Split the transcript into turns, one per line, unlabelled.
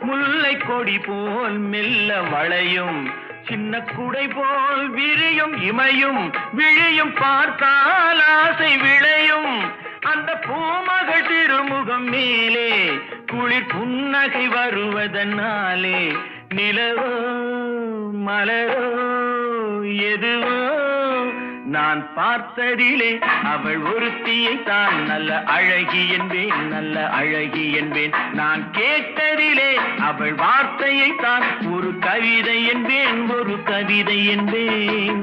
முல்லை கொடி போல் மெல்ல வளையும் சின்ன குடை போல் விரியும் இமையும் விழியும் பார்த்தால் ஆசை விளையும் அந்த பூமகள் திருமுகம் மேலே குளிர் புன்னகை வருவதனாலே நிலவோ மலரோ எதுவோ நான் பார்த்ததிலே அவள் ஒருத்தியை தான் நல்ல அழகி என்பேன் நல்ல அழகி என்பேன் நான் கேட்டதிலே அவள் வார்த்தையை தான் ஒரு கவிதை என்பேன் ஒரு கவிதை என்பேன்